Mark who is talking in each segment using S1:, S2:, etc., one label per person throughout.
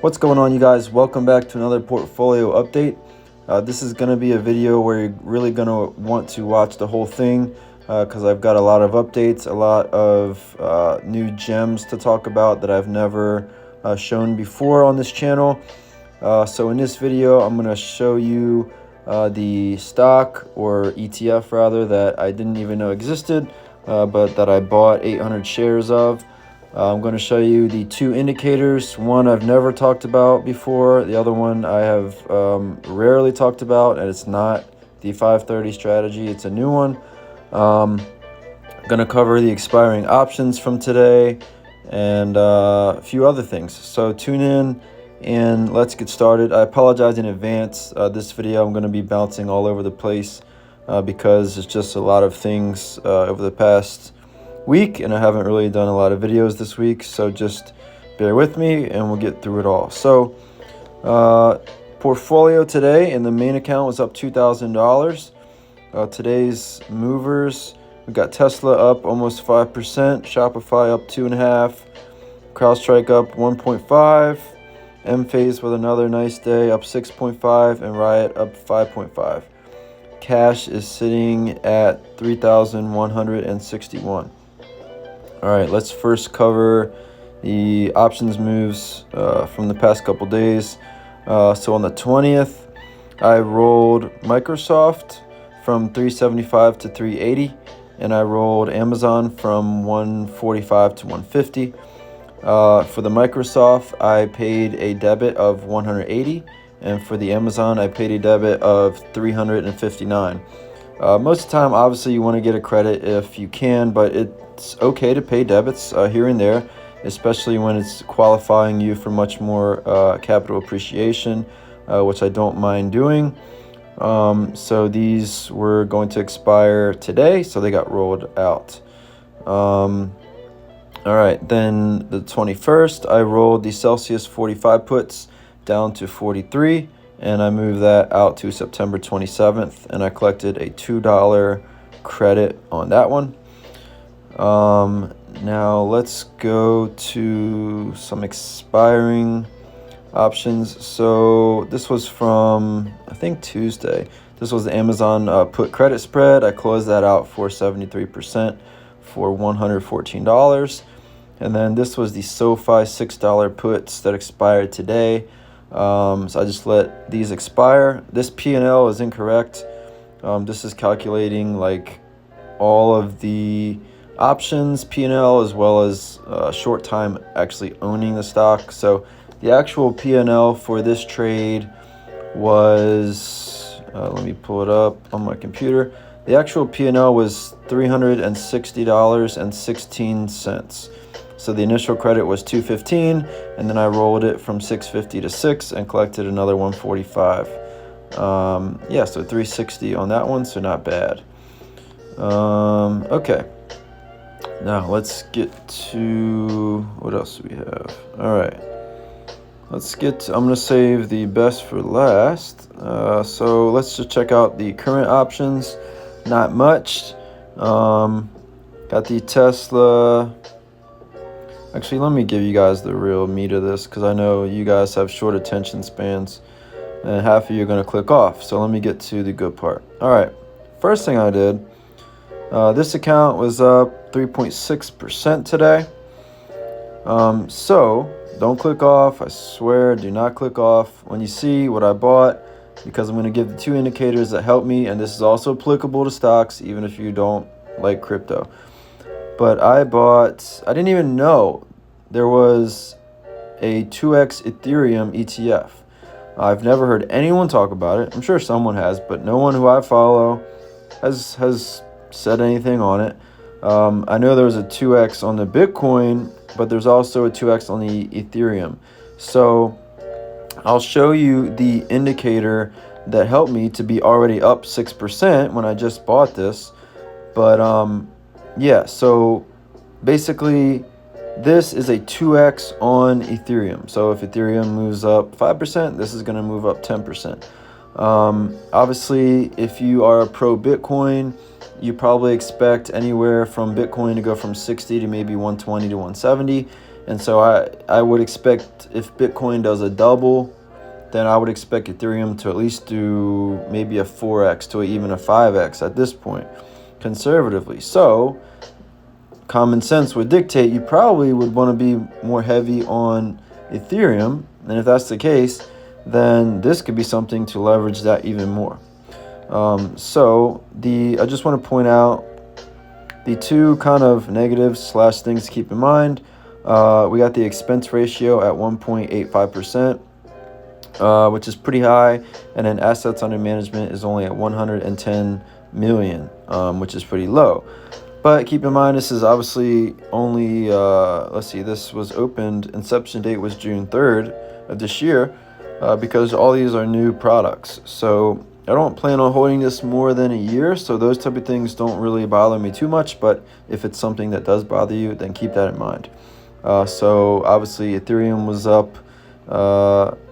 S1: What's going on, you guys? Welcome back to another portfolio update. This is going to be a video where you're really going to want to watch the whole thing because I've got a lot of updates, a lot of new gems to talk about that I've never shown before on this channel. So in this video, I'm going to show you the stock, or ETF rather, that I didn't even know existed, but that I bought 800 shares of. I'm going to show you the two indicators. One I've never talked about before. The other one I have rarely talked about, and it's not the 530 strategy. It's a new one. I'm going to cover the expiring options from today and a few other things. So tune in and let's get started. I apologize in advance. This video I'm going to be bouncing all over the place because it's just a lot of things over the past week, and I haven't really done a lot of videos this week, so just bear with me and we'll get through it all. So portfolio today in the main account was up $2,000. Today's movers, we got Tesla up almost 5%, Shopify up 2.5%, CrowdStrike up 1.5%, Enphase with another nice day up 6.5%, and Riot up 5.5%. Cash is sitting at 3,161. All right, let's first cover the options moves from the past couple days. So on the 20th, I rolled Microsoft from 375 to 380, and I rolled Amazon from 145 to 150. For the Microsoft, I paid a debit of 180, and for the Amazon, I paid a debit of 359. Most of the time, obviously, you want to get a credit if you can, but it's okay to pay debits here and there, especially when it's qualifying you for much more capital appreciation, which I don't mind doing. So these were going to expire today, so they got rolled out. All right, then the 21st, I rolled the Celsius 45 puts down to 43, and I moved that out to September 27th, and I collected a $2 credit on that one. Now let's go to some expiring options. So this was from, I think, Tuesday. This was the Amazon put credit spread. I closed that out for 73% for $114. And then this was the SoFi $6 puts that expired today. So I just let these expire. This P&L is incorrect. This is calculating like all of the options P&L as well as short time actually owning the stock. So the actual P&L for this trade was, let me pull it up on my computer. The actual P&L was $360.16. So the initial credit was $215, and then I rolled it from $650 to $6 and collected another $145. Yeah, so $360 on that one, so not bad. Okay. Now let's get to what else do we have? All right. Let's get to, I'm going to save the best for last. So let's just check out the current options. Not much. Got the Tesla. Actually, let me give you guys the real meat of this because I know you guys have short attention spans and half of you are going to click off. So let me get to the good part. All right. First thing I did, this account was up 3.6% today. So don't click off. I swear, do not click off when you see what I bought, because I'm going to give the two indicators that help me. And this is also applicable to stocks, even if you don't like crypto. But I didn't even know there was a 2x Ethereum ETF. I've never heard anyone talk about it. I'm sure someone has, but no one who I follow has said anything on it. I know there was a 2x on the Bitcoin, but there's also a 2x on the Ethereum. So I'll show you the indicator that helped me to be already up 6% when I just bought this. But yeah, so basically this is a 2x on Ethereum. So if Ethereum moves up 5%, this is going to move up 10%. Obviously, if you are a pro Bitcoin, you probably expect anywhere from Bitcoin to go from 60 to maybe 120 to 170. And so I would expect if Bitcoin does a double, then I would expect Ethereum to at least do maybe a 4x to even a 5x at this point, conservatively. So common sense would dictate you probably would want to be more heavy on Ethereum. And if that's the case, then this could be something to leverage that even more. I just want to point out the two kind of negatives / things to keep in mind. We got the expense ratio at 1.85%, which is pretty high, and then assets under management is only at 110 million, which is pretty low. But keep in mind, this is obviously only, this was opened, inception date was June 3rd of this year, because all these are new products. So I don't plan on holding this more than a year, so those type of things don't really bother me too much. But if it's something that does bother you, then keep that in mind. So obviously Ethereum was up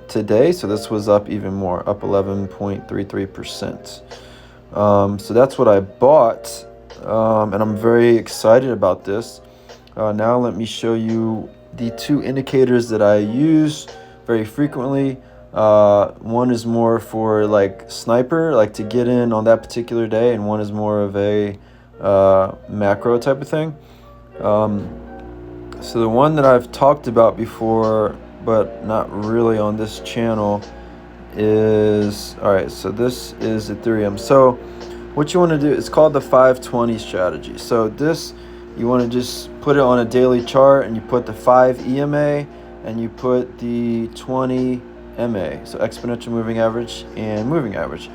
S1: today, so this was up even more, up 11.33%. So that's what I bought, and I'm very excited about this. Now let me show you the two indicators that I use very frequently. One is more for like sniper, like to get in on that particular day, and one is more of a macro type of thing. So the one that I've talked about before, but not really on this channel, is, all right, so this is Ethereum. So what you want to do, it's called the 520 strategy. So this, you want to just put it on a daily chart, and you put the 5 EMA and you put the 20 MA, so exponential moving average and moving average.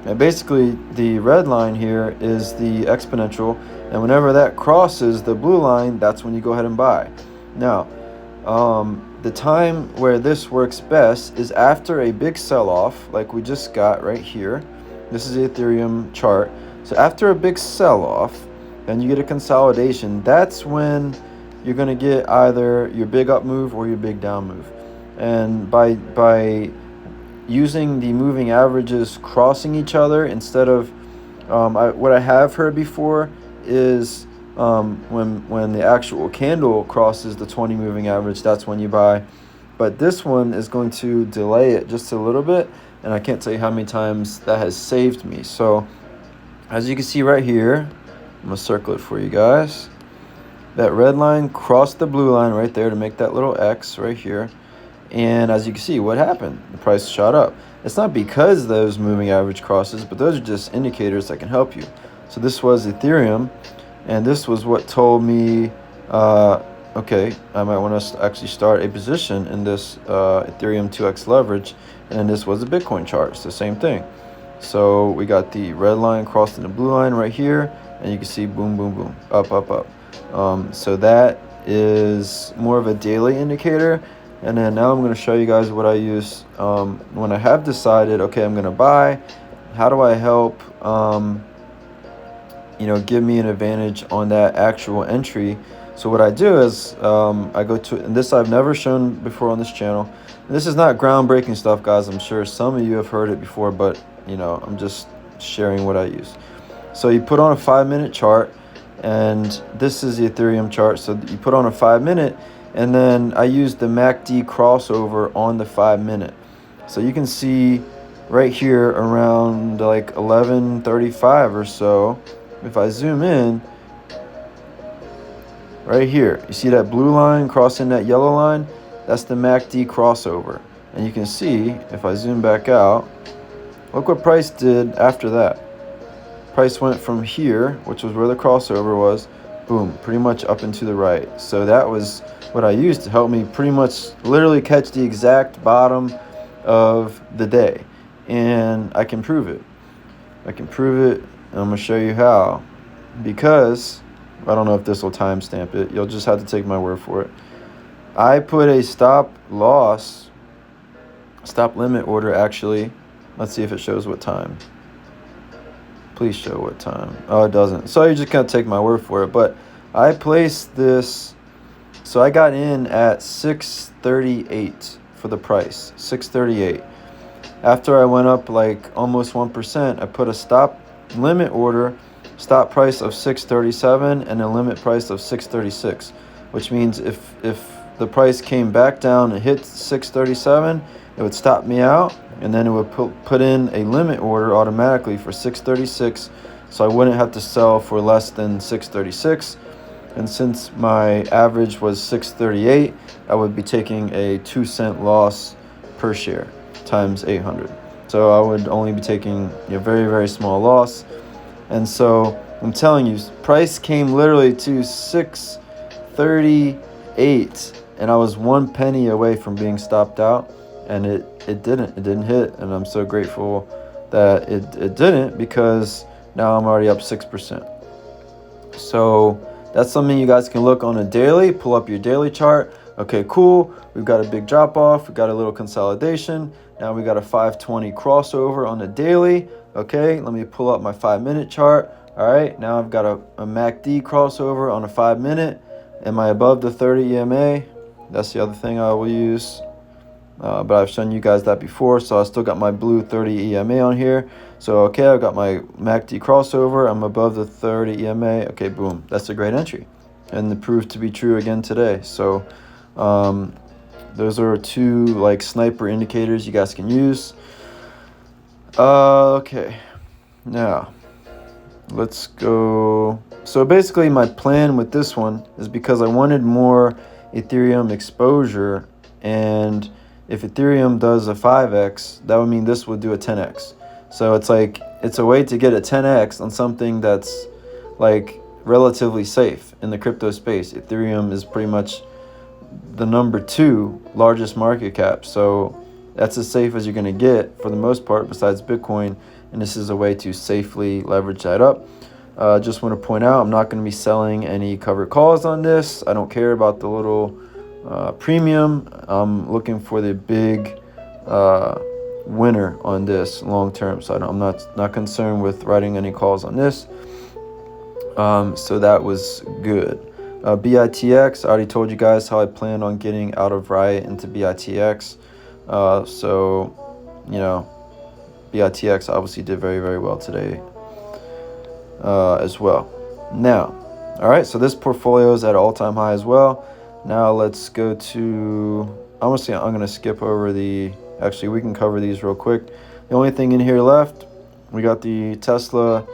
S1: And basically the red line here is the exponential, and whenever that crosses the blue line, that's when you go ahead and buy. Now, the time where this works best is after a big sell-off like we just got right here. This is the Ethereum chart. So after a big sell-off, then you get a consolidation. That's when you're going to get either your big up move or your big down move. And by using the moving averages crossing each other instead of what I have heard before is when the actual candle crosses the 20 moving average, that's when you buy. But this one is going to delay it just a little bit, and I can't tell you how many times that has saved me. So as you can see right here, I'm gonna circle it for you guys. That red line crossed the blue line right there to make that little X right here. And as you can see, what happened? The price shot up. It's not because those moving average crosses, but those are just indicators that can help you. So this was Ethereum, and this was what told me, okay, I might want to actually start a position in this Ethereum 2x leverage. And then this was the Bitcoin chart. It's the same thing. So we got the red line crossing the blue line right here, and you can see boom, boom, boom, up, up, up. So that is more of a daily indicator. And then now I'm going to show you guys what I use when I have decided, okay, I'm going to buy. How do I help, give me an advantage on that actual entry? So what I do is I go to, and this I've never shown before on this channel. And this is not groundbreaking stuff, guys. I'm sure some of you have heard it before, but I'm just sharing what I use. So you put on a 5-minute chart, and this is the Ethereum chart. So you put on a 5-minute, and then I use the MACD crossover on the 5-minute. So you can see right here around like 11:35 or so, if I zoom in, right here, you see that blue line crossing that yellow line? That's the MACD crossover. And you can see, if I zoom back out, look what price did after that. Price went from here, which was where the crossover was, boom, pretty much up and to the right. So that was what I used to help me pretty much literally catch the exact bottom of the day. And I can prove it. I can prove it, and I'm going to show you how. Because, I don't know if this will timestamp it. You'll just have to take my word for it. I put a stop limit order actually. Let's see if it shows what time. Please show what time. Oh, it doesn't. So you just can't take my word for it. But I placed this, so I got in at 638 for the price, 638. After I went up like almost 1%, I put a stop limit order, stop price of 637 and a limit price of 636, which means if the price came back down and hit 637, it would stop me out, and then it would put in a limit order automatically for 636, so I wouldn't have to sell for less than 636. And since my average was 638, I would be taking a 2-cent loss per share times 800. So I would only be taking a very, very small loss. And so I'm telling you, price came literally to 638, and I was 1 penny away from being stopped out, and it didn't hit. And I'm so grateful that it didn't, because now I'm already up 6%. So that's something you guys can look on a daily, pull up your daily chart. Okay, cool. We've got a big drop off. We got a little consolidation. Now we got a 520 crossover on the daily. Okay, let me pull up my 5-minute chart. All right, now I've got a MACD crossover on a 5-minute. Am I above the 30 EMA? That's the other thing I will use. But I've shown you guys that before, so I still got my blue 30 EMA on here. So, okay, I've got my MACD crossover. I'm above the 30 EMA. Okay, boom. That's a great entry. And it proved to be true again today. So, those are 2, like, sniper indicators you guys can use. Okay. Now, let's go. So, basically, my plan with this one is because I wanted more Ethereum exposure, and if Ethereum does a 5x, that would mean this would do a 10x. So it's like, it's a way to get a 10x on something that's like relatively safe in the crypto space. Ethereum is pretty much the number 2 largest market cap. So that's as safe as you're going to get for the most part, besides Bitcoin. And this is a way to safely leverage that up. Just want to point out, I'm not going to be selling any covered calls on this. I don't care about the little premium. I'm looking for the big winner on this long term, so I'm not concerned with writing any calls on this. So that was good. BITX, I already told you guys how I plan on getting out of Riot into BITX. So you know, BITX obviously did very, very well today as well. Now, all right, so this portfolio is at an all-time high as well. Now let's go to, honestly, I'm going to skip over actually we can cover these real quick. The only thing in here left, we got the Tesla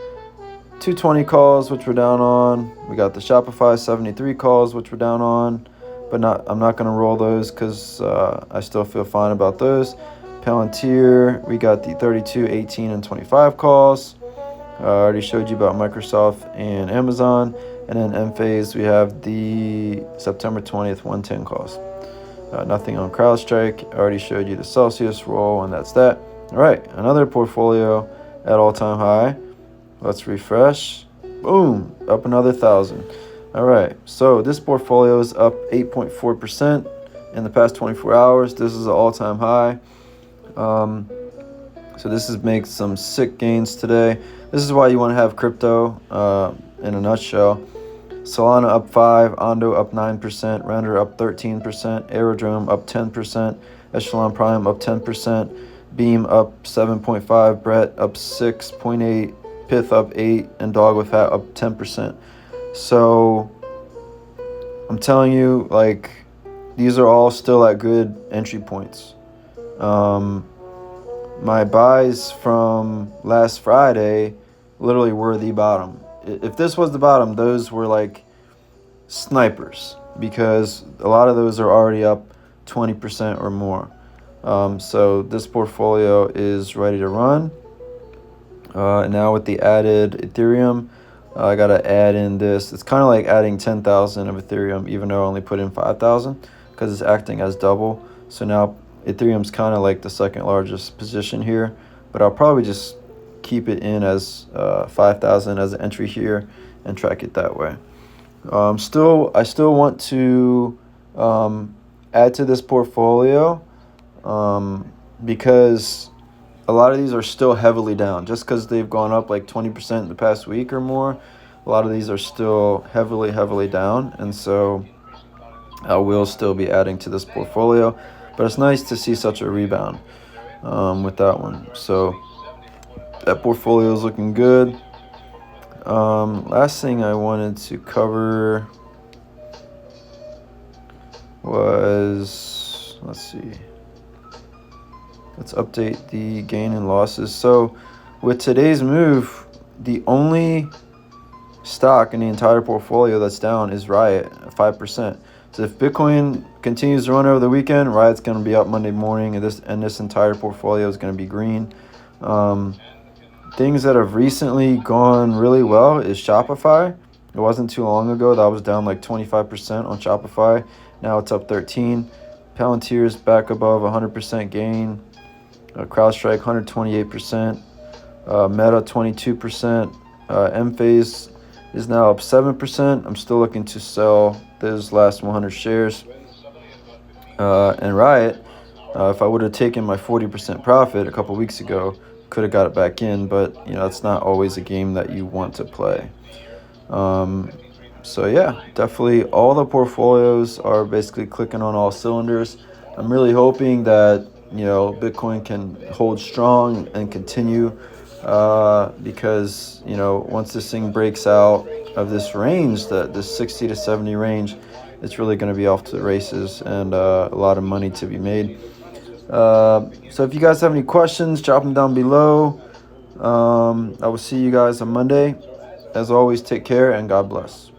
S1: 220 calls, which we're down on. We got the Shopify 73 calls, which we're down on, but I'm not going to roll those because I still feel fine about those. Palantir, we got the 32, 18, and 25 calls. I already showed you about Microsoft and Amazon. And then Enphase, we have the September 20th 110 calls. Nothing on CrowdStrike. I already showed you the Celsius roll, and that's that. All right, another portfolio at all-time high. Let's refresh. Boom, up another 1,000. All right, so this portfolio is up 8.4% in the past 24 hours. This is an all-time high. So this has made some sick gains today. This is why you want to have crypto in a nutshell. Solana up 5%, Ondo up 9%, Render up 13%, Aerodrome up 10%, Echelon Prime up 10%, Beam up 7.5%, Brett up 6.8%, Pith up 8%, and Dog with Hat up 10%. So I'm telling you, like, these are all still at good entry points. My buys from last Friday literally were the bottom. If this was the bottom, those were like snipers, because a lot of those are already up 20% or more. So this portfolio is ready to run. Now with the added Ethereum, I got to add in this. It's kind of like adding 10,000 of Ethereum, even though I only put in 5,000, because it's acting as double. So now Ethereum's kind of like the second largest position here, but I'll probably just keep it in as 5,000 as an entry here and track it that way. I still want to add to this portfolio because a lot of these are still heavily down. Just because they've gone up like 20% in the past week or more, a lot of these are still heavily down, and so I will still be adding to this portfolio. But it's nice to see such a rebound with that one. So that portfolio is looking good. Last thing I wanted to cover was, let's see, let's update the gain and losses. So with today's move, the only stock in the entire portfolio that's down is Riot at 5%. So if Bitcoin continues to run over the weekend, Riot's going to be up Monday morning, and this entire portfolio is going to be green. Things that have recently gone really well is Shopify. It wasn't too long ago that was down like 25% on Shopify. Now it's up 13. Palantir's back above 100% gain. CrowdStrike 128%. Meta 22%. Enphase is now up 7%. I'm still looking to sell those last 100 shares. And Riot, if I would have taken my 40% profit a couple weeks ago, could have got it back in, but it's not always a game that you want to play. So yeah, definitely all the portfolios are basically clicking on all cylinders. I'm really hoping that Bitcoin can hold strong and continue, because once this thing breaks out of this range, this 60 to 70 range, it's really going to be off to the races, and a lot of money to be made. So if you guys have any questions, drop them down below. I will see you guys on Monday. As always, take care and God bless.